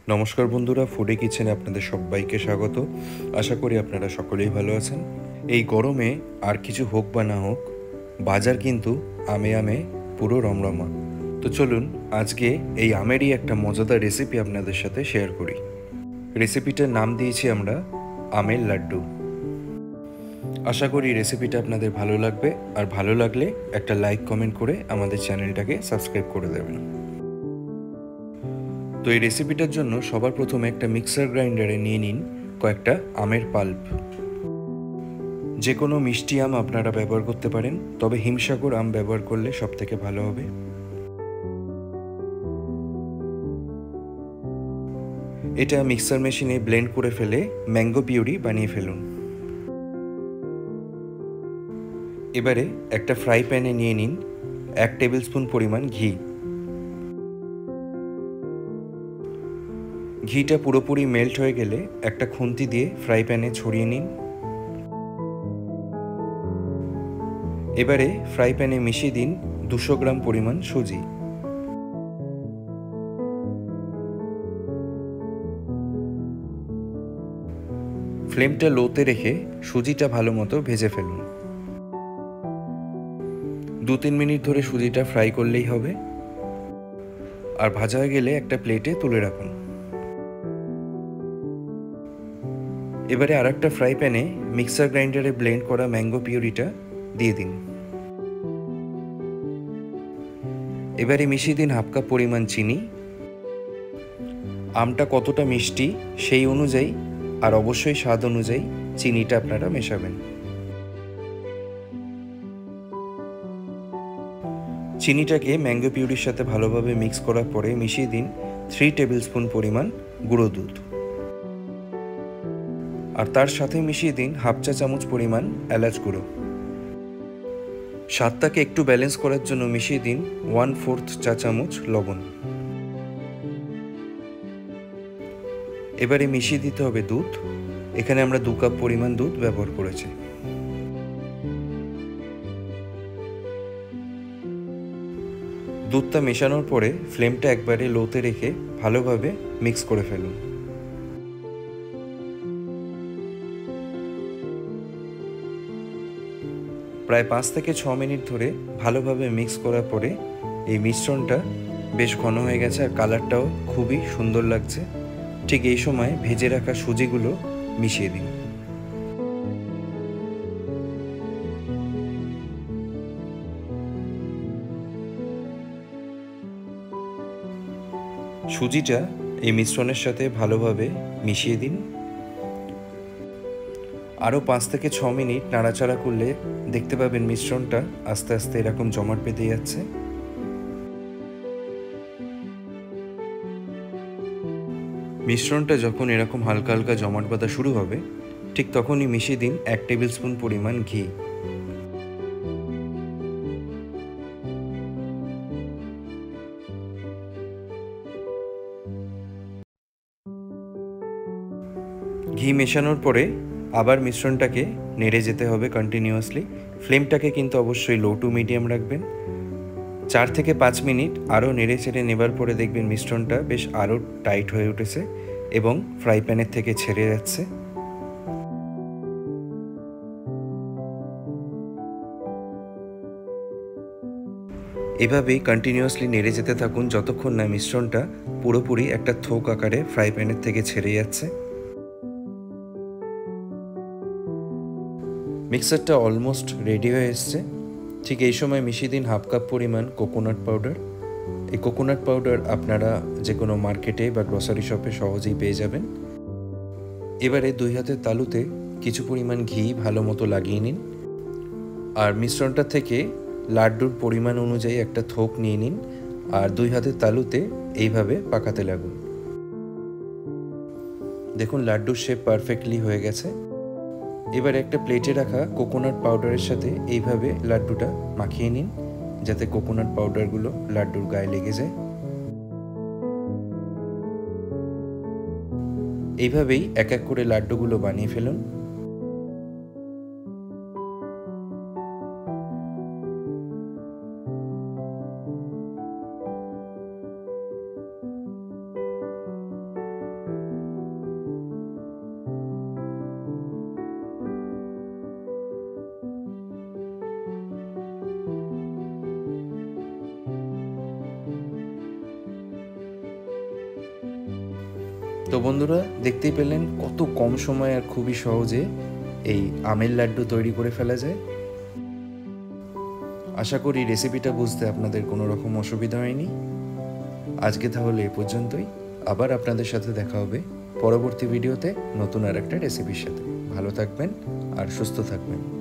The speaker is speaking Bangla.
নমস্কার বন্ধুরা, ফুডি কিচেনে আপনাদের সবাইকে স্বাগত। আশা করি আপনারা সকলেই ভালো আছেন। এই গরমে আর কিছু হোক বা না হোক, বাজার কিন্তু আমে আমে পুরো রমরমা। তো চলুন আজকে এই আমেরই একটা মজাদার রেসিপি আপনাদের সাথে শেয়ার করি। রেসিপিটার নাম দিয়েছি আমরা আমের লাড্ডু। আশা করি রেসিপিটা আপনাদের ভালো লাগবে, আর ভালো লাগলে একটা লাইক কমেন্ট করে আমাদের চ্যানেলটাকে সাবস্ক্রাইব করে দেবেন। তো এই রেসিপিটার জন্য সবার প্রথমে একটা মিক্সার গ্রাইন্ডারে নিয়ে নিন কয়েকটা আমের পাল্প। যে কোনো মিষ্টি আম আপনারা ব্যবহার করতে পারেন, তবে হিমসাগর আম ব্যবহার করলে সব থেকে ভালো হবে। এটা মিক্সার মেশিনে ব্লেন্ড করে ফেলে ম্যাঙ্গো পিউরি বানিয়ে ফেলুন। এবারে একটা ফ্রাই প্যানে নিয়ে নিন 1 টেবিল স্পুন পরিমাণ ঘি। ঘিটা পুরোপুরি মেল্ট হয়ে গেলে একটা খুন্তি দিয়ে ফ্রাই প্যানে ছড়িয়ে নিন। এবারে ফ্রাই প্যানে মিশিয়ে দিন 200 গ্রাম পরিমাণ সুজি। ফ্লেমটা লোতে রেখে সুজিটা ভালো মতো ভেজে ফেলুন। 2-3 মিনিট ধরে সুজিটা ফ্রাই করলেই হবে। আর ভাজা হয়ে গেলে একটা প্লেটে তুলে রাখুন। এবারে আরেকটা ফ্রাই প্যানে মিক্সার গ্রাইন্ডারে ব্লেন্ড করা ম্যাঙ্গো পিউরিটা দিয়ে দিন। এবারে মিশিয়ে দিন 1/2 কাপ পরিমাণ চিনি। আমটা কতটা মিষ্টি সেই অনুযায়ী আর অবশ্যই স্বাদ অনুযায়ী চিনিটা আপনারা মেশাবেন। চিনিটাকে ম্যাঙ্গো পিউরির সাথে ভালোভাবে মিক্স করার পরে মিশিয়ে দিন 3 টেবিল স্পুন পরিমাণ গুঁড়ো দুধ। আর তার সাথে মিশিয়ে দিন 1/2 চা চামচ পরিমাণ এলাচ গুঁড়ো। স্বাদটাকে একটু ব্যালেন্স করার জন্য মিশিয়ে দিন 1/4 চা চামচ লবণ। এবারে মিশিয়ে দিতে হবে দুধ। এখানে আমরা 2 কাপ পরিমাণ দুধ ব্যবহার করেছি। দুধটা মেশানোর পরে ফ্লেমটা একবারে লোতে রেখে ভালোভাবে মিক্স করে ফেলুন। প্রায় 5 থেকে 6 মিনিট ধরে ভালোভাবে মিক্স করার পরে এই মিশ্রণটা বেশ ঘন হয়ে গেছে আর কালারটাও খুবই সুন্দর লাগছে। ঠিক এই সময় ভেজে রাখা সুজিগুলো মিশিয়ে দিন। সুজিটা এই মিশ্রণের সাথে ভালোভাবে মিশিয়ে দিন। আরও 5 থেকে 6 মিনিট নাড়াচাড়া করলে দেখতে পাবেন মিশ্রণটা আস্তে আস্তে এরকম জমাট বেঁধে যাচ্ছে। মিশ্রণটা যখন এরকম হালকা হালকা জমাট বাঁধা শুরু হবে, ঠিক তখনই মিশিয়ে দিন 1 টেবিল স্পুন পরিমাণ ঘি। ঘি মেশানোর পরে আবার মিশ্রণটাকে নেড়ে যেতে হবে কন্টিনিউয়াসলি। ফ্লেমটাকে কিন্তু অবশ্যই লো টু মিডিয়াম রাখবেন। 4 থেকে 5 মিনিট আরও নেড়ে চেড়ে নেবার পরে দেখবেন মিশ্রণটা বেশ আরও টাইট হয়ে উঠেছে এবং ফ্রাই প্যানের থেকে ছেড়ে যাচ্ছে। এভাবেই কন্টিনিউয়াসলি নেড়ে যেতে থাকুন যতক্ষণ না মিশ্রণটা পুরোপুরি একটা থোক আকারে ফ্রাই প্যানের থেকে ছেড়ে যাচ্ছে। মিক্সারটা অলমোস্ট রেডি হয়ে এসছে। ঠিক এই সময় মিশিয়ে দিন 1/2 কাপ পরিমাণ কোকোনাট পাউডার। এই কোকোনাট পাউডার আপনারা যে কোনো মার্কেটে বা গ্রসারি শপে সহজেই পেয়ে যাবেন। এবারে 2 হাতের তালুতে কিছু পরিমাণ ঘি ভালো মতো লাগিয়ে নিন আর মিশ্রণটা থেকে লাড্ডুর পরিমাণ অনুযায়ী একটা থোক নিয়ে নিন আর 2 হাতের তালুতে এইভাবে পাকাতে লাগুন। দেখুন লাড্ডুর শেপ পারফেক্টলি হয়ে গেছে। এবার একটা প্লেটে রাখা কোকোনাট পাউডারের সাথে এইভাবে লাড্ডুটা মাখিয়ে নিন যাতে কোকোনাট পাউডারগুলো লাড্ডুর গায়ে লেগে যায়। এইভাবেই এক এক করে লাড্ডুগুলো বানিয়ে ফেলুন। তো বন্ধুরা, দেখতেই পেলেন কত কম সময়ে আর খুবই সহজে এই আমের লাড্ডু তৈরি করে ফেলা যায়। আশা করি রেসিপিটা বুঝতে আপনাদের কোনো রকম অসুবিধা হয়নি। আজকে তাহলে এ পর্যন্তই। আবার আপনাদের সাথে দেখা হবে পরবর্তী ভিডিওতে নতুন আর একটা রেসিপির সাথে। ভালো থাকবেন আর সুস্থ থাকবেন।